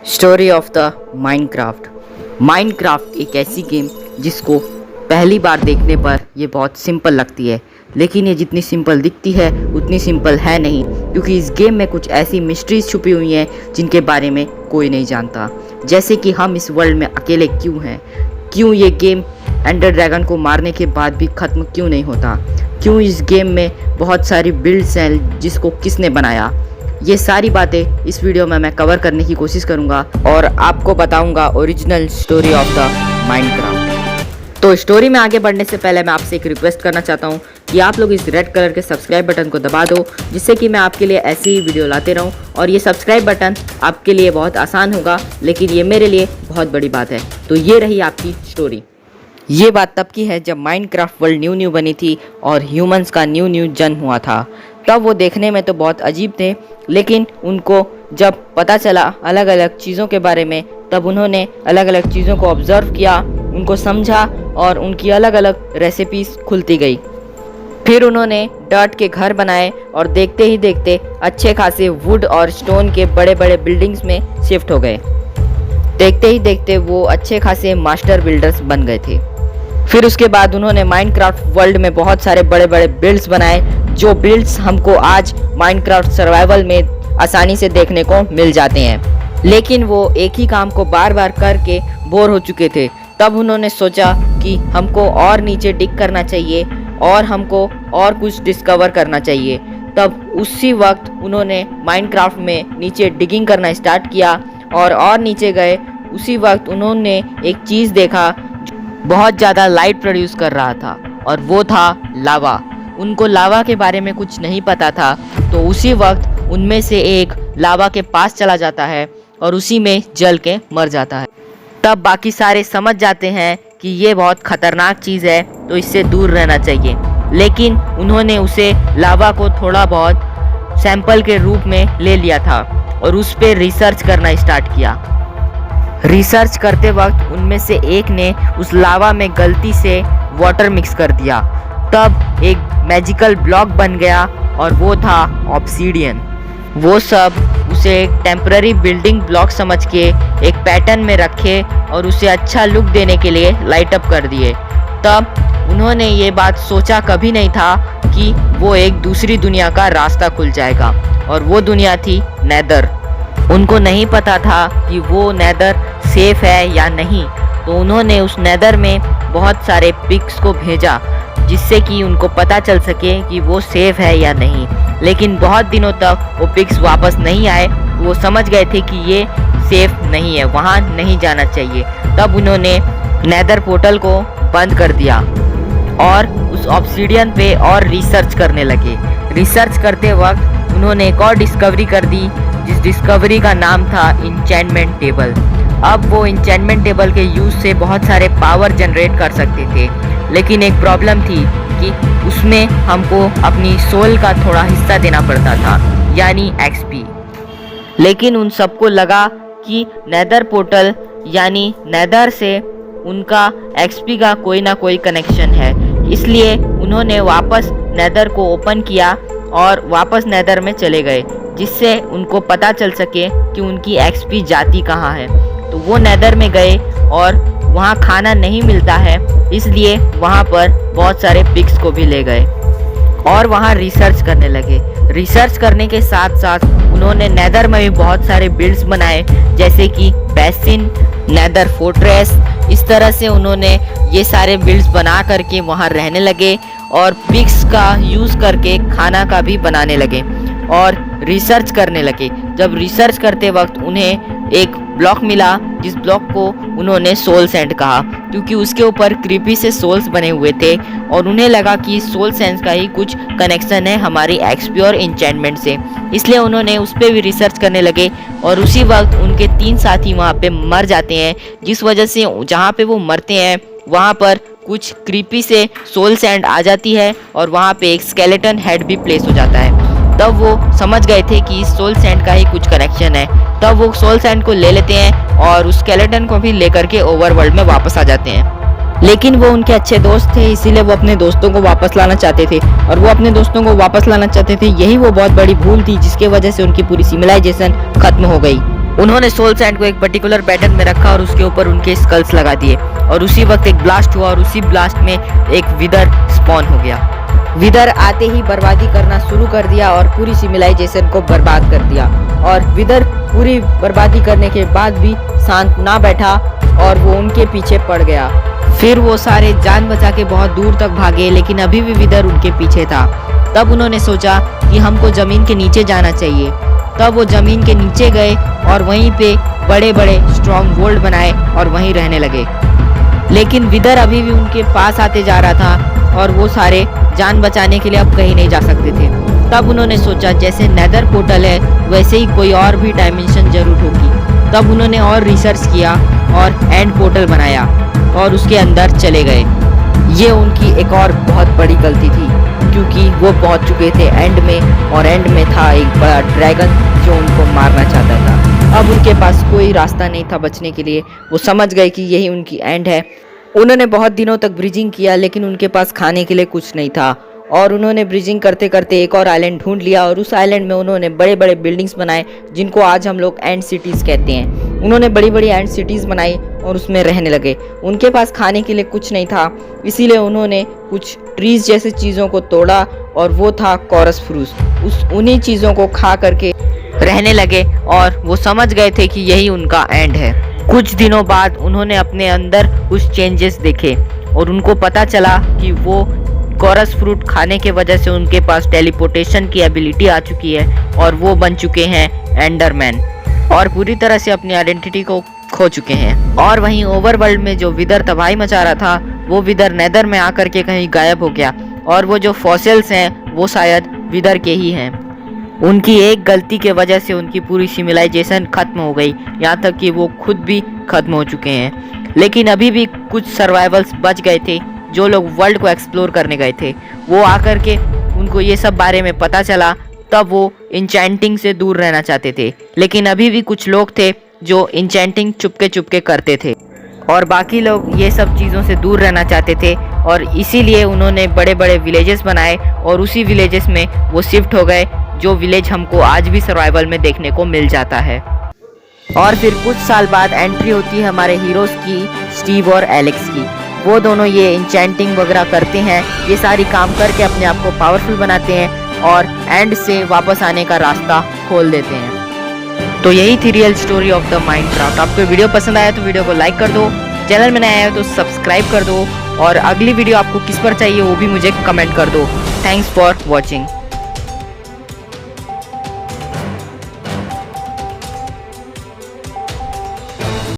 Story of the Minecraft. Minecraft एक ऐसी game जिसको पहली बार देखने पर ये बहुत सिंपल लगती है, लेकिन ये जितनी सिंपल दिखती है उतनी सिंपल है नहीं, क्योंकि इस गेम में कुछ ऐसी मिस्ट्रीज छुपी हुई हैं जिनके बारे में कोई नहीं जानता। जैसे कि हम इस वर्ल्ड में अकेले क्यों हैं, क्यों ये गेम एंडर ड्रैगन को मारने के बाद भी ख़त्म क्यों नहीं होता, क्यों इस गेम में बहुत सारी बिल्ड्स हैं जिसको किसने बनाया। ये सारी बातें इस वीडियो में मैं कवर करने की कोशिश करूंगा और आपको बताऊंगा original story of the Minecraft. तो स्टोरी में आगे बढ़ने से पहले मैं आपसे एक रिक्वेस्ट करना चाहता हूं कि आप लोग इस रेड कलर के सब्सक्राइब बटन को दबा दो, जिससे कि मैं आपके लिए ऐसी ही वीडियो लाते रहूं। और ये सब्सक्राइब बटन आपके लिए बहुत आसान होगा, लेकिन ये मेरे लिए बहुत बड़ी बात है। तो ये रही आपकी स्टोरी। ये बात तब की है जब माइनक्राफ्ट वर्ल्ड न्यू बनी थी और ह्यूमंस का न्यू जन्म हुआ था। तब वो देखने में तो बहुत अजीब थे, लेकिन उनको जब पता चला अलग अलग चीज़ों के बारे में, तब उन्होंने अलग अलग चीज़ों को ऑब्ज़र्व किया, उनको समझा और उनकी अलग अलग रेसिपीज़ खुलती गई। फिर उन्होंने डर्ट के घर बनाए और देखते ही देखते अच्छे खासे वुड और स्टोन के बड़े बड़े बिल्डिंग्स में शिफ्ट हो गए। देखते ही देखते वो अच्छे खासे मास्टर बिल्डर्स बन गए थे। फिर उसके बाद उन्होंने माइनक्राफ्ट वर्ल्ड में बहुत सारे बड़े बड़े बिल्ड्स बनाए, जो बिल्ड्स हमको आज माइनक्राफ्ट सर्वाइवल में आसानी से देखने को मिल जाते हैं। लेकिन वो एक ही काम को बार बार करके बोर हो चुके थे। तब उन्होंने सोचा कि हमको और नीचे डिग करना चाहिए और हमको और कुछ डिस्कवर करना चाहिए। तब उसी वक्त उन्होंने माइनक्राफ्ट में नीचे डिगिंग करना स्टार्ट किया और नीचे गए। उसी वक्त उन्होंने एक चीज़ देखा बहुत ज़्यादा लाइट प्रोड्यूस कर रहा था, और वो था लावा। उनको लावा के बारे में कुछ नहीं पता था, तो उसी वक्त उनमें से एक लावा के पास चला जाता है और उसी में जल के मर जाता है। तब बाकी सारे समझ जाते हैं कि ये बहुत ख़तरनाक चीज़ है, तो इससे दूर रहना चाहिए। लेकिन उन्होंने उसे लावा को थोड़ा बहुत सैंपल के रूप में ले लिया था और उस पर रिसर्च करना स्टार्ट किया। रिसर्च करते वक्त उनमें से एक ने उस लावा में गलती से वाटर मिक्स कर दिया। तब एक मैजिकल ब्लॉक बन गया और वो था ऑब्सीडियन। वो सब उसे एक टेम्पररी बिल्डिंग ब्लॉक समझ के एक पैटर्न में रखे और उसे अच्छा लुक देने के लिए लाइट अप कर दिए। तब उन्होंने ये बात सोचा कभी नहीं था कि वो एक दूसरी दुनिया का रास्ता खुल जाएगा, और वो दुनिया थी नेदर। उनको नहीं पता था कि वो नेदर सेफ है या नहीं, तो उन्होंने उस नेदर में बहुत सारे पिग्स को भेजा, जिससे कि उनको पता चल सके कि वो सेफ है या नहीं। लेकिन बहुत दिनों तक वो पिग्स वापस नहीं आए। वो समझ गए थे कि ये सेफ नहीं है, वहाँ नहीं जाना चाहिए। तब उन्होंने नेदर पोर्टल को बंद कर दिया और उस ऑब्सीडियन पे और रिसर्च करने लगे। रिसर्च करते वक्त उन्होंने एक और डिस्कवरी कर दी, जिस डिस्कवरी का नाम था इंचेंटमेंट टेबल। अब वो इंचेंटमेंट टेबल के यूज़ से बहुत सारे पावर जनरेट कर सकते थे, लेकिन एक प्रॉब्लम थी कि उसमें हमको अपनी सोल का थोड़ा हिस्सा देना पड़ता था, यानी एक्सपी। लेकिन उन सबको लगा कि नेदर पोर्टल यानी नेदर से उनका एक्सपी का कोई ना कोई कनेक्शन है, इसलिए उन्होंने वापस नेदर को ओपन किया और वापस नेदर में चले गए, जिससे उनको पता चल सके कि उनकी एक्सपी जाती कहाँ है। तो वो नेदर में गए और वहाँ खाना नहीं मिलता है, इसलिए वहाँ पर बहुत सारे पिग्स को भी ले गए और वहाँ रिसर्च करने लगे। रिसर्च करने के साथ साथ उन्होंने नेदर में भी बहुत सारे बिल्ड्स बनाए, जैसे कि बेसिन, नेदर फोर्ट्रेस। इस तरह से उन्होंने ये सारे बिल्ड्स बना करके वहाँ रहने लगे और पिग्स का यूज़ करके खाना का भी बनाने लगे और रिसर्च करने लगे। जब रिसर्च करते वक्त उन्हें एक ब्लॉक मिला, जिस ब्लॉक को उन्होंने सोल सैंड कहा, क्योंकि उसके ऊपर क्रीपी से सोल्स बने हुए थे और उन्हें लगा कि सोल सैंड का ही कुछ कनेक्शन है हमारी एक्सपी और इंचेंटमेंट से, इसलिए उन्होंने उस पर भी रिसर्च करने लगे। और उसी वक्त उनके 3 साथी वहाँ पे मर जाते हैं, जिस वजह से जहाँ पे वो मरते हैं वहाँ पर कुछ क्रीपी से सोल सैंड आ जाती है और वहाँ पे एक स्केलेटन हेड भी प्लेस हो जाता है। तब वो समझ गए थे कि इस सोल सैंड का ही कुछ कनेक्शन है। तब वो सोल सैंड को ले लेते हैं और उस स्केलेटन को भी लेकर के ओवरवर्ल्ड में वापस आ जाते हैं। लेकिन वो उनके अच्छे दोस्त थे, इसीलिए वो अपने दोस्तों को वापस लाना चाहते थे और वो अपने दोस्तों को वापस लाना चाहते थे। यही वो बहुत बड़ी भूल थी जिसके वजह से उनकी पूरी सिविलाइजेशन खत्म हो गई। उन्होंने सोल सैंड को एक पर्टिकुलर पैटर्न में रखा और उसके ऊपर उनके स्कल्स लगा दिए और उसी वक्त एक ब्लास्ट हुआ और उसी ब्लास्ट में एक विदर स्पॉन हो गया। विदर आते ही बर्बादी करना शुरू कर दिया और पूरी सिविलाइजेशन को बर्बाद कर दिया। और विदर पूरी बर्बादी करने के बाद भी शांत ना बैठा और वो उनके पीछे पड़ गया। फिर वो सारे जान बचा के बहुत दूर तक भागे, लेकिन अभी भी विदर उनके पीछे था। तब उन्होंने सोचा कि हमको ज़मीन के नीचे जाना चाहिए। तब वो ज़मीन के नीचे गए और वहीं पे बड़े बड़े स्ट्रॉन्ग होल्ड बनाए और वहीं रहने लगे। लेकिन विदर अभी भी उनके पास आते जा रहा था और वो सारे जान बचाने के लिए अब कहीं नहीं जा सकते थे। तब उन्होंने सोचा जैसे नेदर पोर्टल है वैसे ही कोई और भी डायमेंशन जरूर होगी। तब उन्होंने और रिसर्च किया और एंड पोर्टल बनाया और उसके अंदर चले गए। ये उनकी एक और बहुत बड़ी गलती थी, क्योंकि वो पहुंच चुके थे एंड में और एंड में था एक बड़ा ड्रैगन जो उनको मारना चाहता था। अब उनके पास कोई रास्ता नहीं था बचने के लिए। वो समझ गए कि यही उनकी एंड है। उन्होंने बहुत दिनों तक ब्रिजिंग किया, लेकिन उनके पास खाने के लिए कुछ नहीं था और उन्होंने ब्रिजिंग करते करते एक और आइलैंड ढूंढ लिया और उस आइलैंड में उन्होंने बड़े बड़े बिल्डिंग्स बनाए जिनको आज हम लोग एंड सिटीज़ कहते हैं। उन्होंने बड़ी बड़ी एंड सिटीज़ बनाई और उसमें रहने लगे। उनके पास खाने के लिए कुछ नहीं था, इसीलिए उन्होंने कुछ ट्रीज जैसे चीज़ों को तोड़ा और वो था कॉरस फ्रूट। उन्हीं चीज़ों को खा करके रहने लगे और वो समझ गए थे कि यही उनका एंड है। कुछ दिनों बाद उन्होंने अपने अंदर कुछ चेंजेस देखे और उनको पता चला कि वो कॉरस फ्रूट खाने के वजह से उनके पास टेलीपोर्टेशन की एबिलिटी आ चुकी है और वो बन चुके हैं एंडरमैन और पूरी तरह से अपनी आइडेंटिटी को खो चुके हैं। और वहीं ओवरवर्ल्ड में जो विदर तबाही मचा रहा था वो विदर नेदर में आकर के कहीं गायब हो गया और वो जो फॉसिल्स हैं वो शायद विदर के ही हैं। उनकी एक गलती के वजह से उनकी पूरी सिविलाइजेशन खत्म हो गई, यहाँ तक कि वो खुद भी खत्म हो चुके हैं। लेकिन अभी भी कुछ सर्वाइवल्स बच गए थे जो लोग वर्ल्ड को एक्सप्लोर करने गए थे। वो आकर के उनको ये सब बारे में पता चला, तब वो इंचेंटिंग से दूर रहना चाहते थे। लेकिन अभी भी कुछ लोग थे जो इंचेंटिंग चुपके चुपके करते थे और बाकी लोग ये सब चीज़ों से दूर रहना चाहते थे और इसीलिए उन्होंने बड़े बड़े विलेजेस बनाए और उसी विलेजेस में वो शिफ्ट हो गए, जो विलेज हमको आज भी सर्वाइवल में देखने को मिल जाता है। और फिर कुछ साल बाद एंट्री होती है हमारे हीरोज़ की, स्टीव और एलेक्स की। वो दोनों ये इंचेंटिंग वगैरह करते हैं, ये सारी काम करके अपने आप को पावरफुल बनाते हैं और एंड से वापस आने का रास्ता खोल देते हैं। तो यही थी real story of the Minecraft. आपको वीडियो पसंद आया तो वीडियो को लाइक कर दो, चैनल में नया है तो सब्सक्राइब कर दो और अगली वीडियो आपको किस पर चाहिए वो भी मुझे कमेंट कर दो। Thanks for watching.